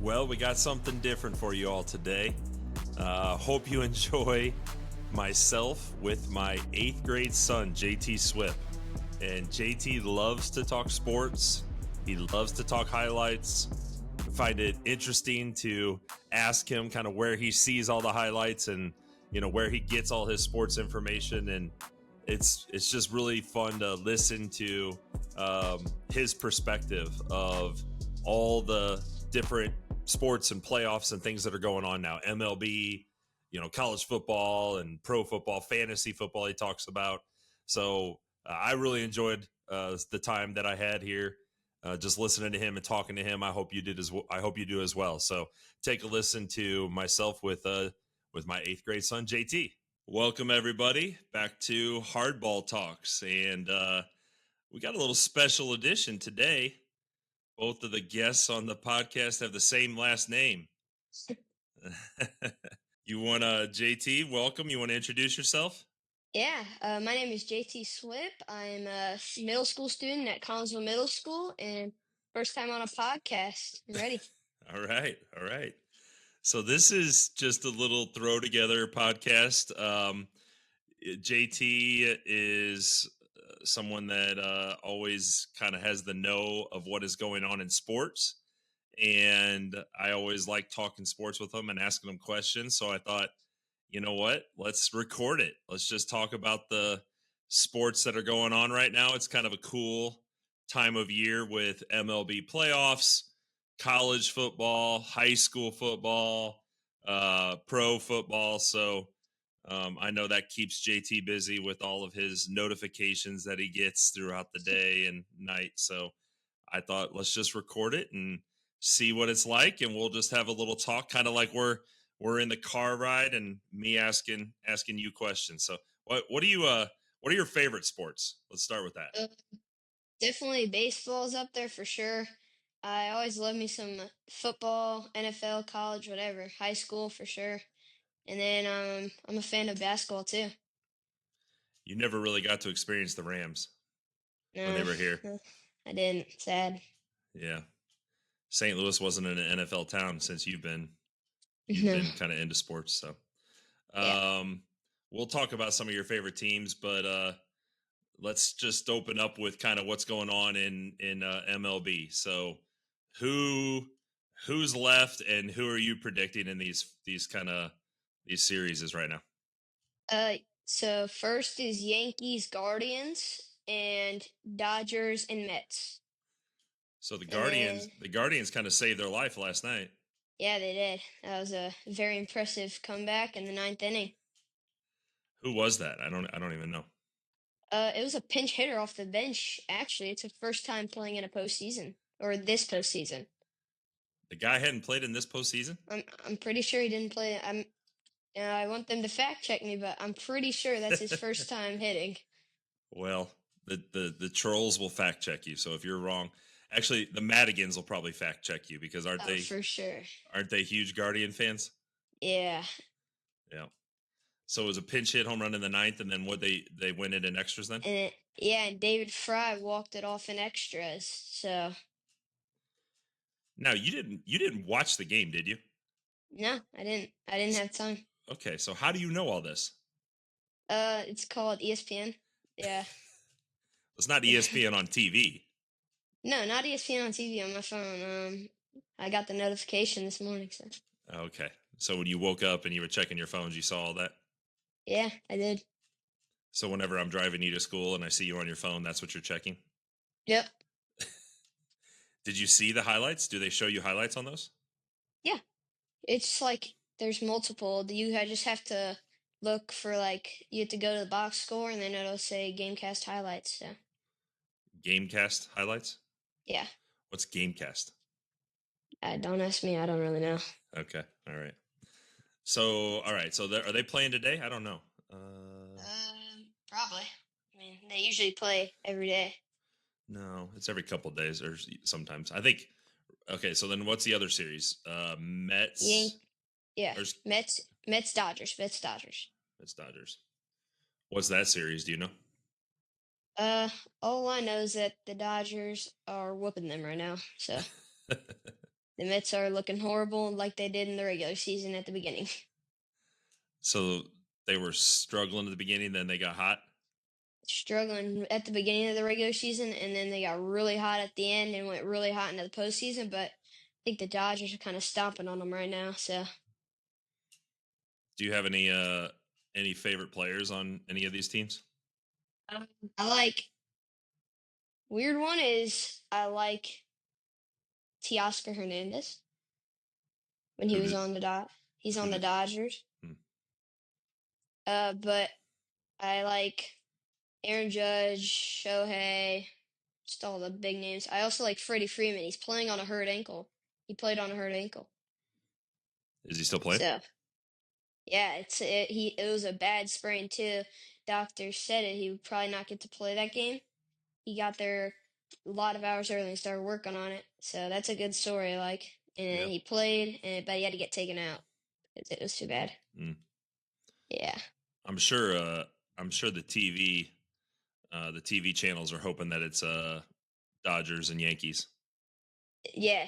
Well, we got something different for you all today. Hope you enjoy myself with my 8th grade son, JT Swip. And JT loves to talk sports. He loves to talk highlights. I find it interesting to ask him kind of where he sees all the highlights and where he gets all his sports information. And it's just really fun to listen to his perspective of all the different sports and playoffs and things that are going on now. MLB, college football and pro football, fantasy football he talks about. So I really enjoyed the time that I had here, just listening to him and talking to him. I hope you did as well. I hope you do as well. So take a listen to myself with my 8th grade son, JT. Welcome everybody back to Hardball Talks, and we got a little special edition today. Both of the guests on the podcast have the same last name. You want to, JT, welcome. You want to introduce yourself? Yeah, my name is JT Swip. I'm a middle school student at Collinsville Middle School and first time on a podcast. I'm ready. All right. All right. So this is just a little throw together podcast. JT is someone that always kind of has the know of what is going on in sports. And I always like talking sports with him and asking him questions. So I thought, you know what? Let's record it. Let's just talk about the sports that are going on right now. It's kind of a cool time of year with MLB playoffs, college football, high school football, pro football. So I know that keeps JT busy with all of his notifications that he gets throughout the day and night. So I thought, let's just record it and see what it's like, and we'll just have a little talk, kind of like we're in the car ride, and me asking you questions. So, what do you what are your favorite sports? Let's start with that. Uh, Definitely baseball's up there for sure. I always love me some football, NFL, college, whatever, high school for sure. And then I'm a fan of basketball too. You never really got to experience the Rams when they No, were here. no, I didn't. Sad. Yeah, St. Louis wasn't an NFL town since you've No. been kind of into sports. So, Yeah. um, we'll talk about some of your favorite teams, but let's just open up with kind of what's going on in MLB. So, who who's left, and who are you predicting in these kind of these series right now? Uh, so first is Yankees, Guardians, and Dodgers and Mets. So the And Guardians then the Guardians kind of saved their life last night. yeah, they did. That was a very impressive comeback in the ninth inning. Who was that? I don't even know. It was a pinch hitter off the bench. Actually, it's the first time playing in a postseason or this postseason. The guy hadn't played in this postseason. I'm pretty sure he didn't play. I want them to fact check me, but I'm pretty sure that's his first time hitting. Well, the trolls will fact check you. So if you're wrong, actually, the Madigans will probably fact check you, because Oh, for sure. aren't they huge Guardian fans? Yeah. Yeah. So it was a pinch hit home run in the ninth, and then what they win it in extras then? Yeah, and David Fry walked it off in extras. So Now you didn't watch the game, did you? no, I didn't. I didn't have time. Okay, so how do you know all this? It's called ESPN. Yeah. It's not ESPN on TV. No, not ESPN on TV on my phone. I got the notification this morning, so Okay, so when you woke up and you were checking your phones, you saw all that. yeah, I did. So whenever I'm driving you to school and I see you on your phone, that's what you're checking. Yep. Did you see the highlights? Do they show you highlights on those? Yeah. It's like there's multiple. I just have to look for like you have to go to the box score and then it'll say Gamecast highlights. So Gamecast highlights. yeah. What's Gamecast? Don't ask me. I don't really know. Okay, all right. So all right. So are they playing today? I don't know. Probably. I mean, they usually play every day. No, it's every couple days or sometimes. I think. Okay, so then what's the other series? Yank. Mets. Yeah. There's Mets, Dodgers. Mets, Dodgers. Mets Dodgers. What's that series? Do you know? Uh, all I know is that the Dodgers are whooping them right now. So The Mets are looking horrible like they did in the regular season at the beginning. So they were struggling at the beginning, then they got hot. Struggling at the beginning of the regular season, and then they got really hot at the end and went really hot into the postseason. But I think the Dodgers are kind of stomping on them right now. So Do you have any favorite players on any of these teams? um, I like weird one is I like Teoscar Hernandez when he Who was did on the dot. He's who on the did Dodgers. hmm, But I like Aaron Judge, Shohei, just all the big names. I also like Freddie Freeman. He's playing on a hurt ankle. He played on a hurt ankle. is he still playing? So yeah, it was a bad sprain too. Doctor said it. He would probably not get to play that game. He got there a lot of hours early and started working on it. So that's a good story. Like, and Yeah. he played, but he had to get taken out because it was too bad. Mm. Yeah, I'm sure. I'm sure the TV channels are hoping that it's Dodgers and Yankees. yeah,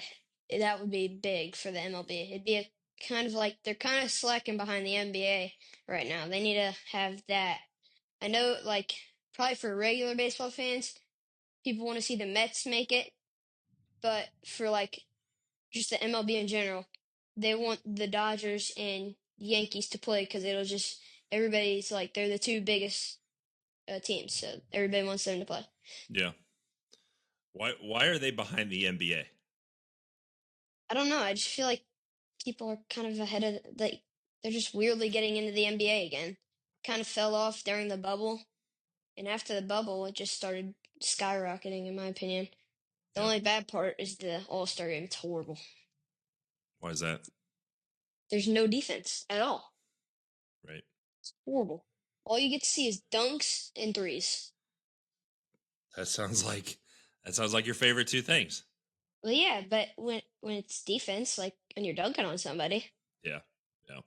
that would be big for the MLB. It'd be a kind of like they're kind of slacking behind the NBA right now. They need to have that. I know, like probably for regular baseball fans, people want to see the Mets make it, but for like just the MLB in general, they want the Dodgers and Yankees to play because it'll just everybody's like they're the two biggest teams, so everybody wants them to play. Yeah. Why are they behind the NBA? I don't know. I just feel like people are kind of ahead of like they're just weirdly getting into the NBA again. Kind of fell off during the bubble, and after the bubble, it just started skyrocketing, in my opinion. The Yeah. only bad part is the All Star game. It's horrible. Why is that? There's no defense at all. Right. Horrible. All you get to see is dunks and threes. That sounds like your favorite two things. Well, yeah, but when it's defense, like when you're dunking on somebody, Yeah. Yeah.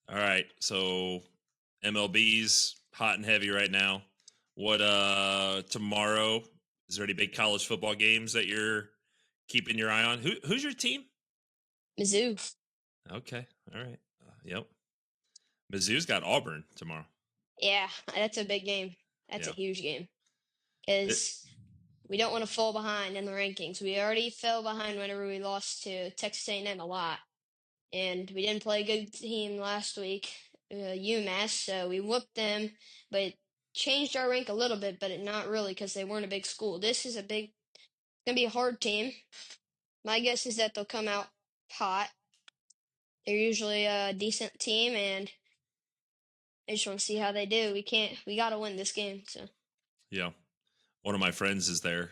All right. So MLB's hot and heavy right now. What tomorrow? Is there any big college football games that you're keeping your eye on? Who's your team? Mizzou. Okay. All right. Yep. Mizzou's got Auburn tomorrow. Yeah, that's a big game. That's a Yeah. huge game It, because we don't want to fall behind in the rankings. We already fell behind whenever we lost to Texas A&M a lot, and we didn't play a good team last week, UMass. So we whooped them, but it changed our rank a little bit, but not really because they weren't a big school. This is gonna be a hard team. My guess is that they'll come out hot. They're usually a decent team, and I just want to see how they do. We got to win this game. So yeah. One of my friends is there,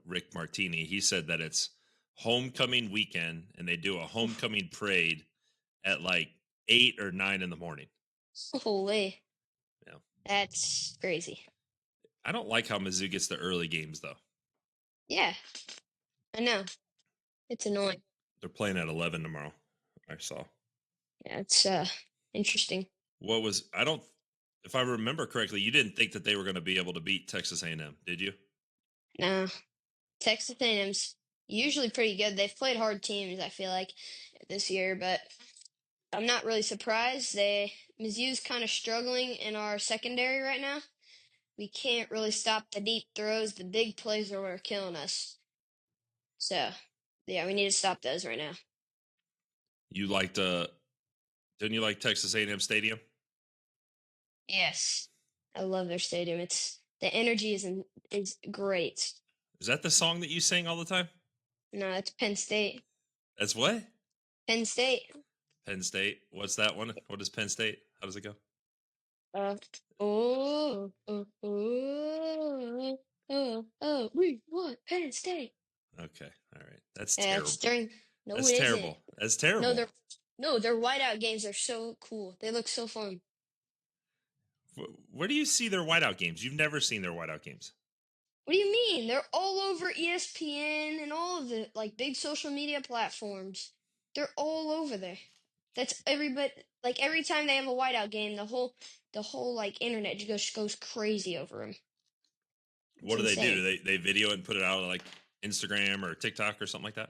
Rick Martini. He said that it's homecoming weekend and they do a homecoming parade at like 8 or 9 in the morning. holy, Yeah. that's crazy. I don't like how Mizzou gets the early games though. Yeah, I know. It's annoying. They're playing at 11 tomorrow. I saw. Yeah, it's interesting. What was I don't if I remember correctly, you didn't think that they were going to be able to beat Texas A&M, did you? Nah, Texas A&M's usually pretty good. They've played hard teams, I feel like, this year, but I'm not really surprised. Mizzou's kind of struggling in our secondary right now. We can't really stop the deep throws. The big plays are what are killing us. So, yeah, we need to stop those right now. You liked didn't you like Texas A&M Stadium? Yes, I love their stadium. It's the energy is great. Is that the song that you sing all the time? No, it's Penn State. That's what? Penn State. Penn State. What's that one? What is Penn State? How does it go? Uh, we want Penn State. Okay. All right. That's Yeah, it's terrible. during. No, That's it isn't. terrible. That's No, terrible. their whiteout games are so cool. They look so fun. Where do you see their whiteout games? You've never seen their whiteout games. What do you mean? They're all over ESPN and all of the like big social media platforms. They're all over there. That's everybody. Like every time they have a whiteout game, the whole like internet just goes crazy over them. It's What do they do? insane. Do they video it and put it out on like Instagram or TikTok or something like that?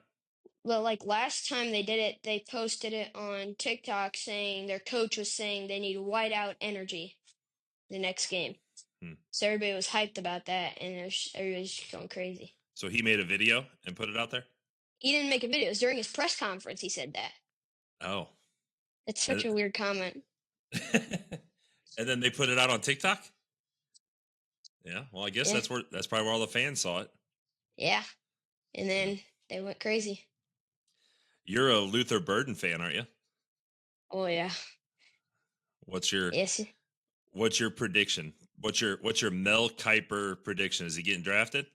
Well, like last time they did it, they posted it on TikTok saying their coach was saying they need whiteout energy the next game. Hmm. So everybody was hyped about that, and everybody's just going crazy. So he made a video and put it out there? He didn't make a video. It was during his press conference. He said that. Oh. It's such And, a weird comment. and then they put it out on TikTok? Yeah. Well, I guess Yeah, that's probably where all the fans saw it. yeah. And Yeah. then they went crazy. You're a Luther Burden fan, aren't you? Oh yeah. What's your Yes, what's your prediction? What's your Mel Kiper prediction? Is he getting drafted?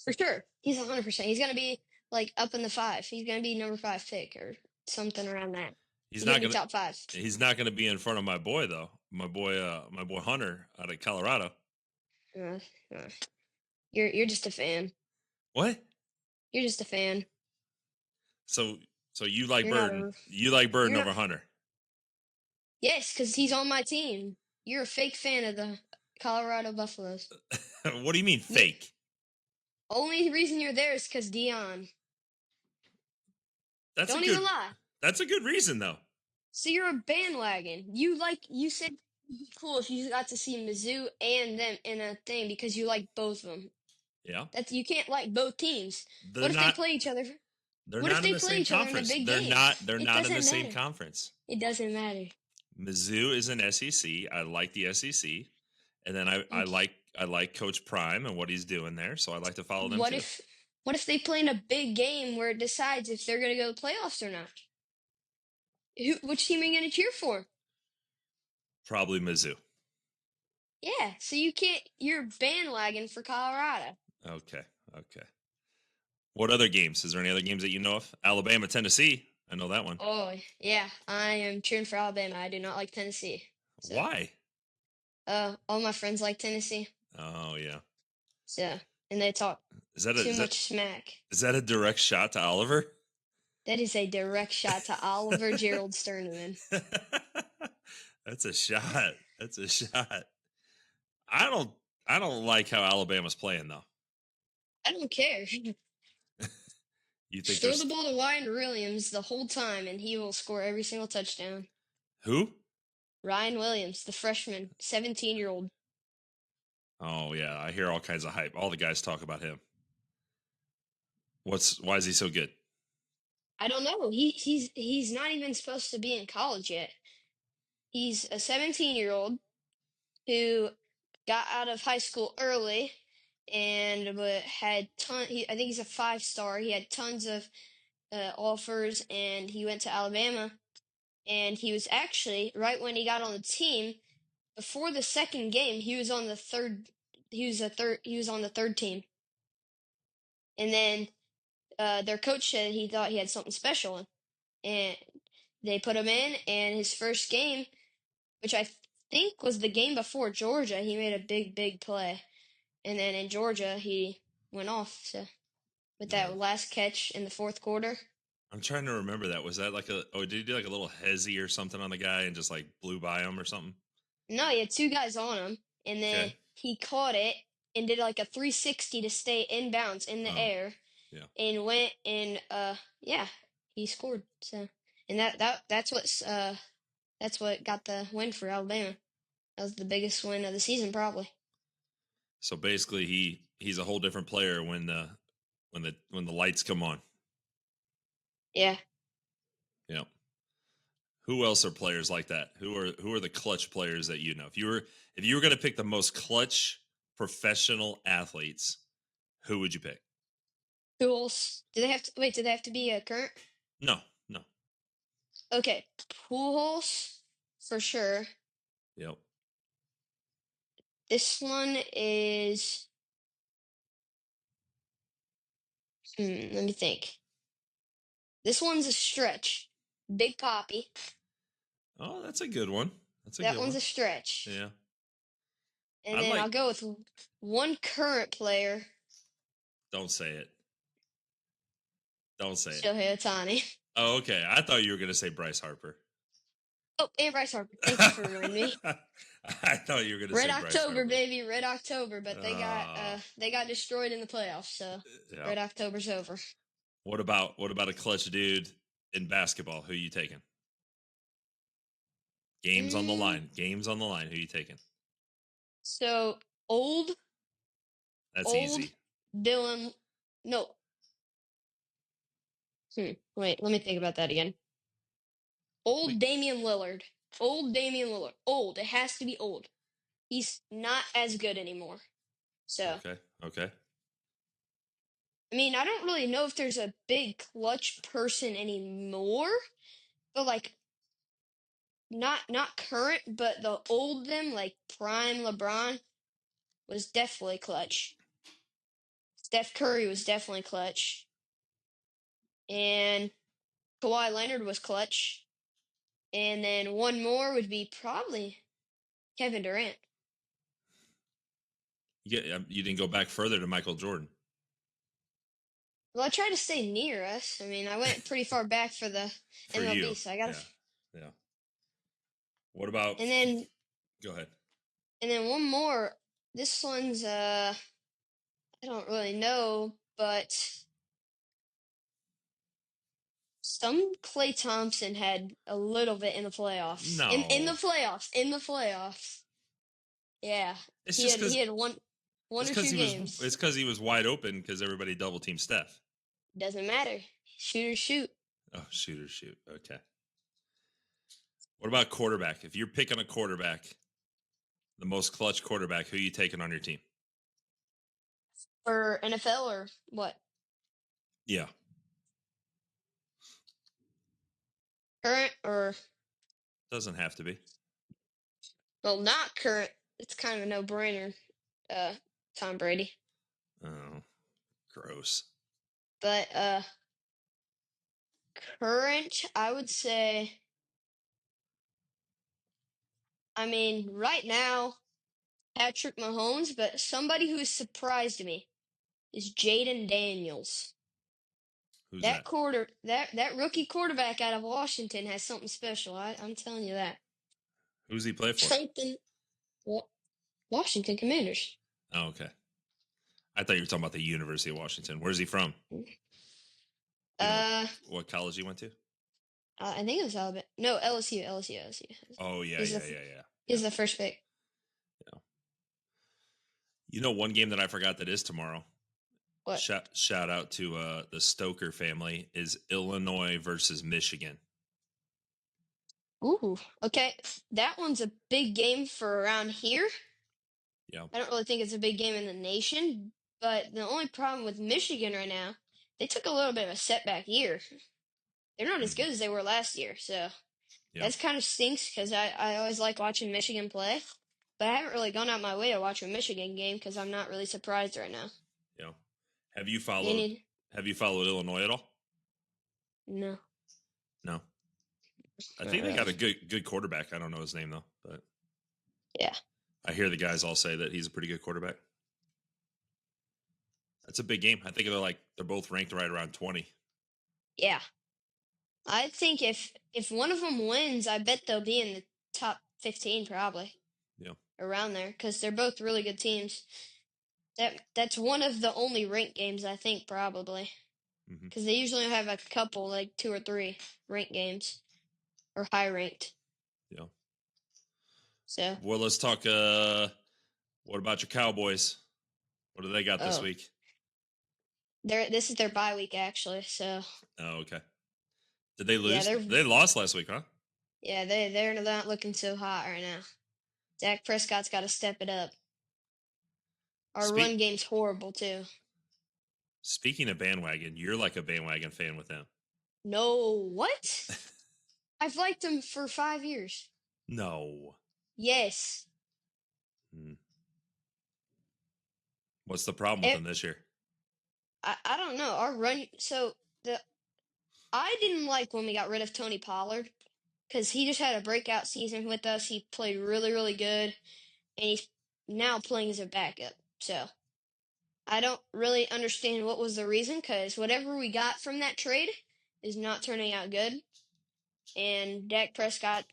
for sure. He's 100%. He's gonna be like up in the 5. He's gonna be number 5 pick or something around that. He's He's gonna not be gonna top 5. he's not gonna be in front of my boy though. My boy Hunter out of Colorado. Uh, uh, you're just a fan. What? You're just a fan. So so you like You're not Burden? a. You like Burden You're not. over Hunter? Yes, because he's on my team. You're a fake fan of the Colorado Buffaloes. What do you mean You, fake? only reason you're there is because Dion. That's a Don't even good lie. that's a good reason though. So you're a bandwagon. You said it'd be cool if you got to see Mizzou and them in a thing because you like both of them. Yeah. You can't like both teams. They're What if they not play each other? they're What if not in they the play same each other in a conference. big They're game? not they're It not in the doesn't same matter. conference. It doesn't matter. Mizzou is an SEC. I like the SEC. And then I Okay. like Coach Prime and what he's doing there, so I like to follow them What too. if what if they play in a big game where it decides if they're gonna go to the playoffs or not? Which team are you gonna cheer for? Probably Mizzou. Yeah, so you can't. You're bandwagon for Colorado. Okay. Okay. What other games? Is there any other games that you know of? Alabama, Tennessee. I know that one. Oh yeah, I am cheering for Alabama. I do not like Tennessee. So, Why? all my friends like Tennessee. Oh yeah. So, and they talk Is that a too much smack. is that a direct shot to Oliver? That is a direct shot to Oliver Gerald Sternman. That's a shot. That's a shot. I don't I don't like how Alabama's playing though. I don't care. You think Throw there's the ball to Ryan Williams the whole time, and he will score every single touchdown. who? Ryan Williams, the freshman, 17-year-old. Oh yeah, I hear all kinds of hype. All the guys talk about him. Why is he so good? I don't know. He's not even supposed to be in college yet. He's a 17-year-old who got out of high school early and had I think he's a 5-star. He had tons of offers, and he went to Alabama. And he was actually right when he got on the team. Before the second game, he was on the third. He was a third. He was on the third team. And then their coach said he thought he had something special, and they put him in. And his first game, which I think was the game before Georgia, he made a big play. And then in Georgia, he went off with Yeah. that last catch in the fourth quarter. I'm trying to remember that. Was that like did he do like a little hezzy or something on the guy and just like blew by him or something? No, he had two guys on him, and then Okay. he caught it and did like a 360 to stay inbounds in the Oh, air, yeah. and went and yeah, he scored. So, and that's what got the win for Alabama. That was the biggest win of the season, probably. So basically he's a whole different player when the lights come on. Yeah. Yeah. Who else are players like that? Who are the clutch players that you know? If you were going to pick the most clutch professional athletes, who would you pick? Pujols. Do they have to wait? Do they have to be a current? No, no. Okay, Pujols for sure. Yep. This one is. Let me think. This one's a stretch. Big Poppy. Oh, that's a good one. That's a That good one's one. a stretch. Yeah. And I then like I'll go with one current player, Don't say it. Don't say it. Shohei Ohtani. Oh, okay. I thought you were going to say Bryce Harper. Oh, and Bryce Harper. Thank you for reminding me. I thought you were going to Red say Bryce October, Harper. baby, Red October. But Uh, they got destroyed in the playoffs, so yeah. Red October's over. What about a clutch dude in basketball? Who you taking? Games on the Mm, line. Games on the line. Who you taking? so old, That's old easy. Dylan. No. Wait, let me think about that again. We, Old Damian Lillard. Old Damian Lillard. Old. It has to be old. He's not as good anymore. So, okay. Okay. I mean, I don't really know if there's a big clutch person anymore, but like not current, but the old them, like prime LeBron, was definitely clutch. Steph Curry was definitely clutch. And Kawhi Leonard was clutch. And then one more would be probably Kevin Durant. You didn't go back further to Michael Jordan Well, I tried to stay near us. I mean, I went pretty far back for the for you. MLB, so I got to. Yeah. Yeah. What about? And then Go ahead. one more. This one's I don't really know, but some Clay Thompson had a little bit in the playoffs. In the No, playoffs. In the playoffs. Yeah. it's He just had because one or two games. it's because he was wide open because everybody double teamed Steph. Doesn't matter. Shoot or shoot. Oh, shoot or shoot. Okay. What about quarterback? If you're picking a quarterback, the most clutch quarterback, who you taking on your team? For NFL or what? Yeah. Current or Doesn't have to be. well, not current. It's kind of a no-brainer. Uh, Tom Brady. Oh, gross. But current, I would say. I mean, right now, Patrick Mahomes. But somebody who surprised me is Jaden Daniels. Who's That that? that rookie quarterback out of Washington has something special. I'm telling you that. Who's he play for? Something. Wa- Washington Commanders. Oh, okay. I thought you were talking about the University of Washington. Where's he from? You know Uh, what college he went to? I think it was Alabama. No, LSU. LSU. LSU. Oh yeah, He's yeah, the yeah, yeah, yeah. he's the first pick. Yeah. You know, one game that I forgot that is tomorrow. What? Shout out to the Stoker family is Illinois versus Michigan. Ooh. Okay, that one's a big game for around here. Yeah. I don't really think it's a big game in the nation, but the only problem with Michigan right now, they took a little bit of a setback year. They're not as Hmm. good as they were last year, so Yeah. that's kind of stinks because I always like watching Michigan play, but I haven't really gone out my way to watch a Michigan game because I'm not really surprised right now. Yeah. Have you They followed need have you followed Illinois at all? no, No. I not think they got a really. good quarterback. I don't know his name though, but Yeah, I hear the guys all say that he's a pretty good quarterback. That's a big game. I think they're both ranked right around 20. yeah. I think if one of them wins, I bet they'll be in the top 15 probably Yeah. around there because they're both really good teams. That's one of the only ranked games I think probably Hmm. because they usually have a couple like two or three ranked games or high ranked. Yeah. So Well, let's talk what about your Cowboys? What do they got this oh, week? this is their bye week actually. So Oh, okay. Did they yeah, lose? They lost last week, huh? they're not looking so hot right now. Dak Prescott's got to step it up. Our run Speak game's horrible too. Speaking of bandwagon, you're like a bandwagon fan with them. No, what? I've liked them for 5 years. No. Yes. Hmm. What's the problem with It, them this year? I don't know. Our run. So the I didn't like when we got rid of Tony Pollard because he just had a breakout season with us. He played really, really good, and he's now playing as a backup. So I don't really understand what was the reason because whatever we got from that trade is not turning out good. And Dak Prescott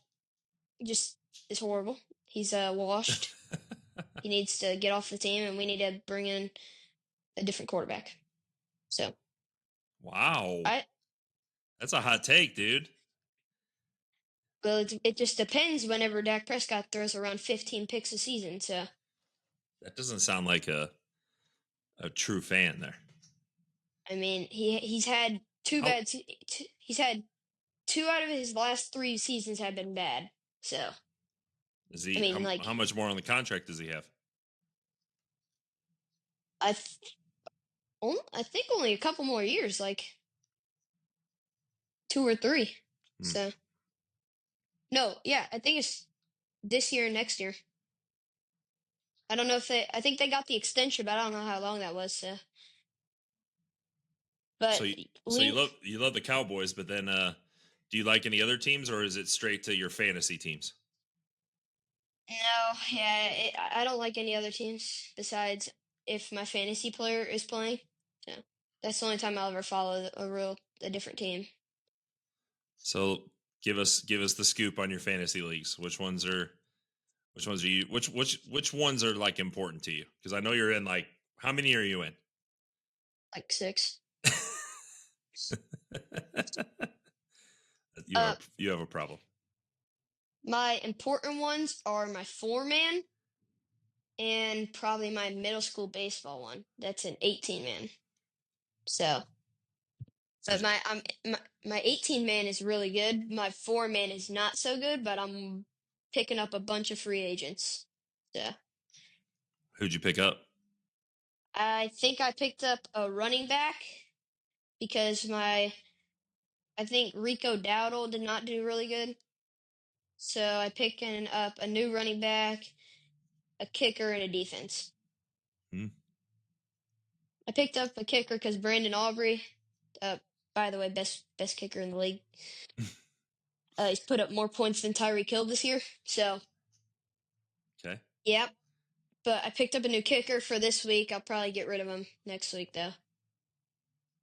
just is horrible. He's washed. He needs to get off the team, and we need to bring in a different quarterback. So Wow. I That's a hot take, dude. well, it just depends. Whenever Dak Prescott throws around 15 picks a season, so That doesn't sound like a true fan there. I mean he's had How he's had two out of his last three seasons have been bad. So is I he? mean, How much more on the contract does he have? I I think only a couple more years, like two or three. Hmm. So no, yeah, I think it's this year and next year. I don't know if I think they got the extension, but I don't know how long that was. So, but So lean you love the Cowboys, but then do you like any other teams, or is it straight to your fantasy teams? no, yeah, I don't like any other teams besides if my fantasy player is playing. So that's the only time I'll ever follow a different team. So give us the scoop on your fantasy leagues. Which ones are you which ones are like important to you? Because I know you're in like how many are you in? Like six. You Uh, have a problem. my important ones are my 4-man and probably my middle school baseball one. That's an 18-man. So, but Is- my 18-man is really good. My 4-man is not so good, but I'm picking up a bunch of free agents. So, Who'd you pick up? I think I picked up a running back because I think Rico Dowdle did not do really good. So I picking up a new running back, a kicker, and a defense. Hmm? I picked up a kicker because Brandon Aubrey, uh, by the way, best kicker in the league. He's put up more points than Tyreek Hill this year. So, Okay. yep. But I picked up a new kicker for this week. I'll probably get rid of him next week though,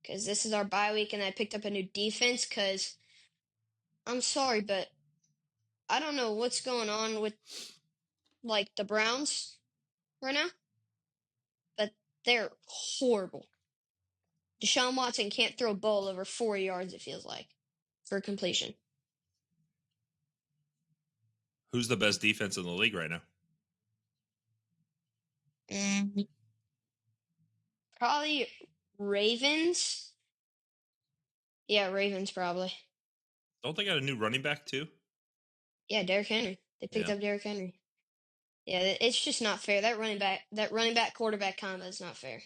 because this is our bye week, and I picked up a new defense. Because I'm sorry, but I don't know what's going on with like the Browns right now, but they're horrible. Deshaun Watson can't throw a ball over 4 yards. It feels like for completion. Who's the best defense in the league right now? Mm. Probably Ravens. Yeah, Ravens probably. Don't they got a new running back too? Yeah, Derrick Henry. They picked Yeah. up Derrick Henry. Yeah, it's just not fair. That running back quarterback combo is not fair.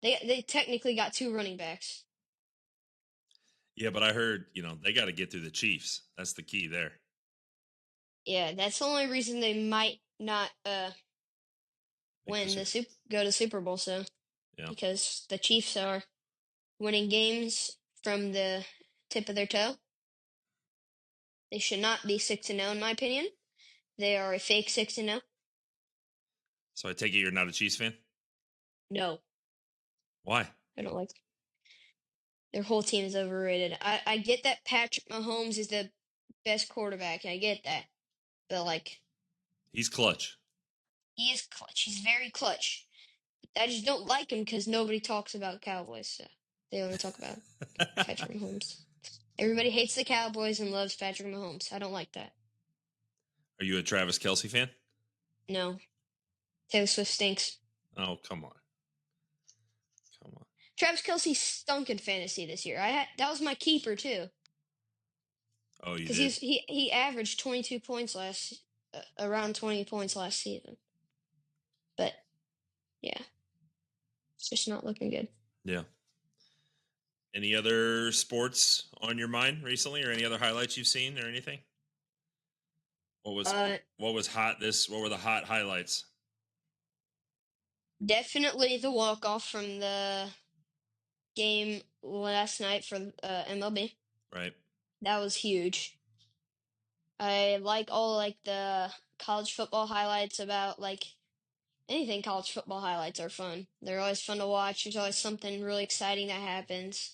They technically got two running backs. Yeah, but I heard, they got to get through the Chiefs. That's the key there. Yeah, that's the only reason they might not Make the go to Super Bowl. So Yeah. because the Chiefs are winning games from the tip of their toe, they should not be 6-0 in my opinion. They are a fake 6-0. So I take it you're not a Chiefs fan? No, Why? I don't like their whole team is overrated. I get that Patrick Mahomes is the best quarterback. I get that, but like He's clutch. he is clutch. He's very clutch. I just don't like him because nobody talks about Cowboys. So they only talk about Patrick Mahomes. Everybody hates the Cowboys and loves Patrick Mahomes. I don't like that. Are you a Travis Kelsey fan? No, Taylor Swift stinks. Oh, come on. Come on. Travis Kelsey stunk in fantasy this year. That was my keeper too Oh, you because did? he averaged 22 points around 20 points last season. But yeah, it's just not looking good. Yeah. Any other sports on your mind recently or any other highlights you've seen or anything? What was Uh, what was hot what were the hot highlights? Definitely the walk off from the game last night for MLB. Right. That was huge. I like all like the college football highlights about like anything college football highlights are fun. They're always fun to watch. There's always something really exciting that happens.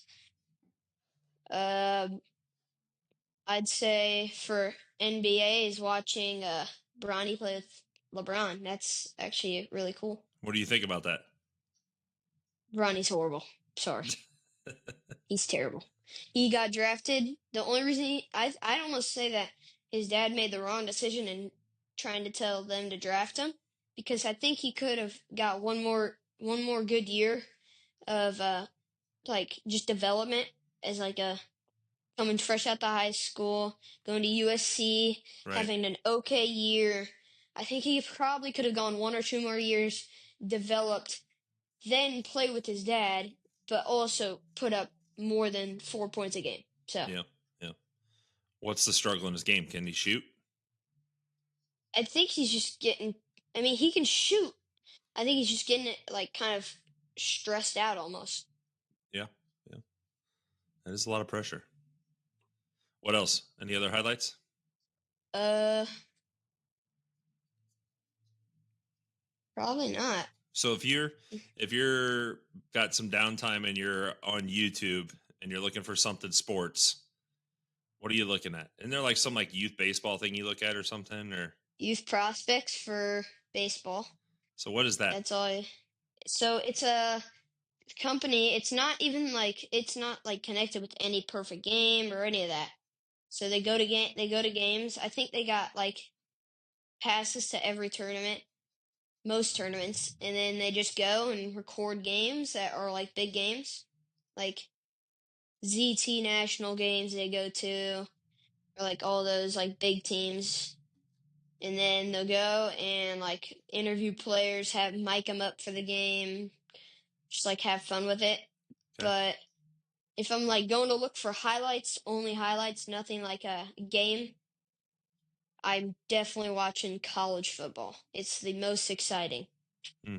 Uh, I'd say for NBA is watching Bronny play with LeBron. That's actually really cool. What do you think about that? Bronny's horrible. Sorry. He's terrible. He got drafted. The only reason I'd almost say that his dad made the wrong decision in trying to tell them to draft him because I think he could have got one more good year of like just development as like a coming fresh out the high school, going to USC, Right. having an okay year. I think he probably could have gone 1 or 2 more years, developed, then play with his dad, but also put up more than 4 points a game. So Yeah. Yeah. What's the struggle in his game? Can he shoot? I think he's just getting. I mean, he can shoot. I think he's just getting it like kind of stressed out almost. Yeah. Yeah. That is a lot of pressure. What else? Any other highlights? Uh, Probably not. So if you're got some downtime and you're on YouTube and you're looking for something sports, what are you looking at? And they're like some like youth baseball thing you look at or something or Youth prospects for baseball. so what is that? That's all. So it's a company. It's not like connected with any perfect game or any of that. So they go to games. I think they got like passes to every tournament, most tournaments, and then they just go and record games that are like big games, like ZT national games they go to, or like all those like big teams. And then they'll go and like interview players, have mic them up for the game, just like have fun with it. Okay. But if I'm like going to look for highlights, only highlights, nothing like a game, I'm definitely watching college football. It's the most exciting. Hmm.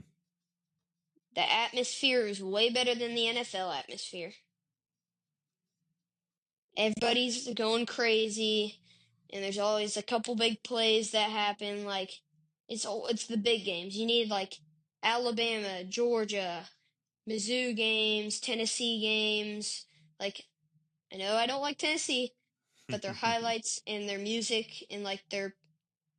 The atmosphere is way better than the NFL atmosphere. Everybody's going crazy, and there's always a couple big plays that happen. Like it's the big games. You need like Alabama, Georgia, Mizzou games, Tennessee games. Like I know I don't like Tennessee, but their highlights and their music and like their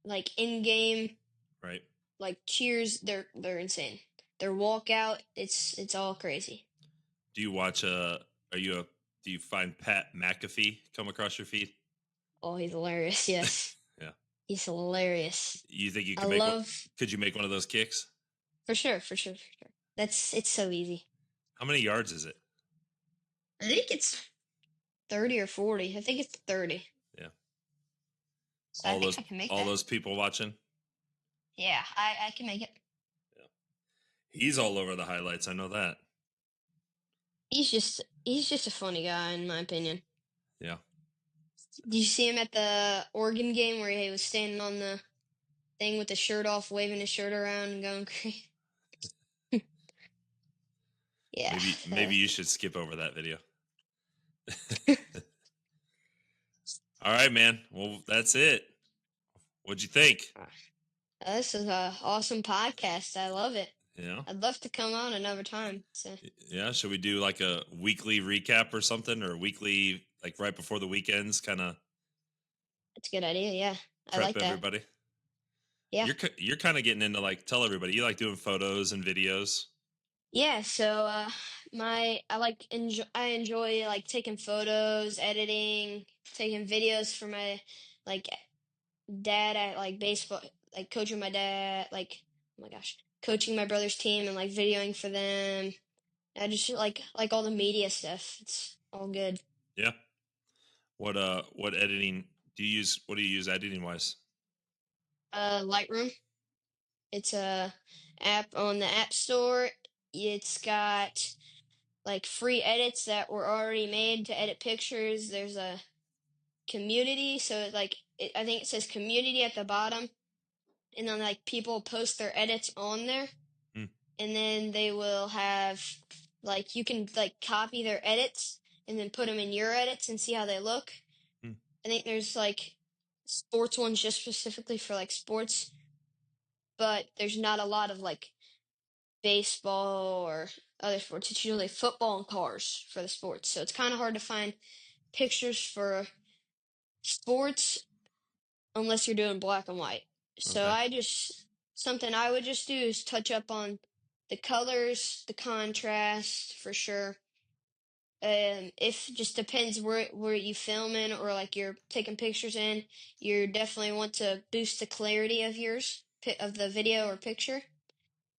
like in game Right. like cheers, they're insane. Their walkout, it's all crazy. Do you watch are you a do you find Pat McAfee come across your feed? Oh, he's hilarious. Yes, Yeah. he's hilarious. You think you I could make what love could you make one of those kicks? for sure, for sure, for sure. It's so easy. How many yards is it? I think it's 30 or 40. I think it's 30. Yeah. So I think I can make All that. those people watching? Yeah, I can make it. Yeah. He's all over the highlights, I know that. He's just a funny guy in my opinion. Yeah. Did you see him at the Oregon game where he was standing on the thing with the shirt off, waving his shirt around and going crazy? Yeah. Maybe you should skip over that video. All right, man. Well, that's it. What'd you think? This is a awesome podcast. I love it. Yeah. I'd love to come on another time. So Yeah. Should we do like a weekly recap or something, or weekly, like right before the weekends, kind of it's a good idea. Yeah, I prep like that. everybody? Yeah. You're kind of getting into like tell everybody you like doing photos and videos. Yeah, so I enjoy like taking photos, editing, taking videos for my like dad at like baseball, like coaching my dad, like oh my gosh, coaching my brother's team and like videoing for them. I just like all the media stuff. It's all good. Yeah. What editing do you use? What do you use editing wise? Lightroom. It's a app on the App Store. It's got like free edits that were already made to edit pictures. There's a community, so I think it says community at the bottom, and then like people post their edits on there, Hmm. and then they will have like you can like copy their edits and then put them in your edits and see how they look. Hmm. I think there's like sports ones just specifically for like sports, but there's not a lot of like baseball or other sports. It's usually football and cars for the sports. So it's kind of hard to find pictures for sports unless you're doing black and white. So Okay. something I would just do is touch up on the colors, the contrast for sure. If just depends where you filming or like you're taking pictures in, you definitely want to boost the clarity of of the video or picture,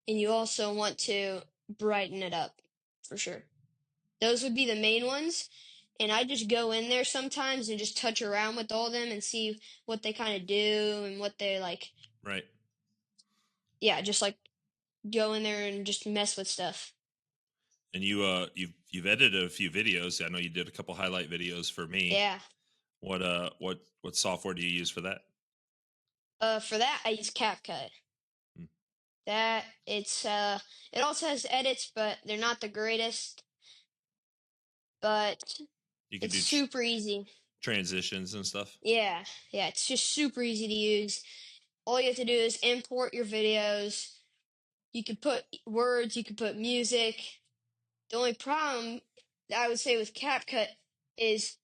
and you also want to brighten it up for sure. Those would be the main ones. And I just go in there sometimes and just touch around with all of them and see what they kind of do and what they like. Right. Yeah, just like go in there and just mess with stuff. And you've edited a few videos. I know you did a couple highlight videos for me. Yeah. What software do you use for that? For that I use CapCut. Hmm. That it also has edits, but they're not the greatest. But You can it's do super easy. transitions and stuff. Yeah, yeah, it's just super easy to use. All you have to do is import your videos. You could put words, you could put music. The only problem that I would say with CapCut is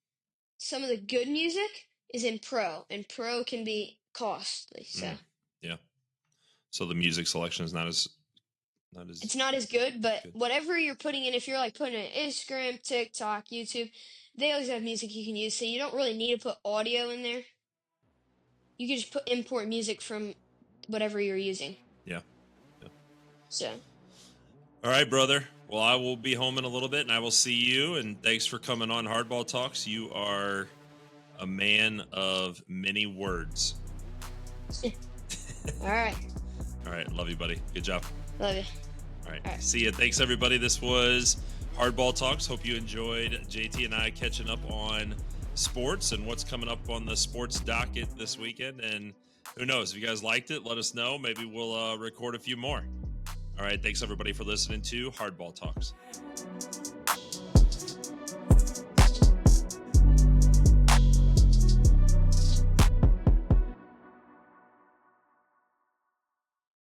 some of the good music is in Pro, and Pro can be costly. So Yeah. So the music selection is not as it's not as good, but good. whatever you're putting in, if you're like putting it in Instagram, TikTok, YouTube, they always have music you can use. So you don't really need to put audio in there. You can just import music from whatever you're using. Yeah. Yeah. So All right, brother. Well, I will be home in a little bit, and I will see you. And thanks for coming on Hardball Talks. You are a man of many words. all right, All right. Love you, buddy. Good job. love you. All right. All right. See you. Thanks, everybody. This was Hardball Talks. Hope you enjoyed JT and I catching up on sports and what's coming up on the sports docket this weekend. And who knows? If you guys liked it, let us know. Maybe we'll record a few more. All right. Thanks, everybody, for listening to Hardball Talks.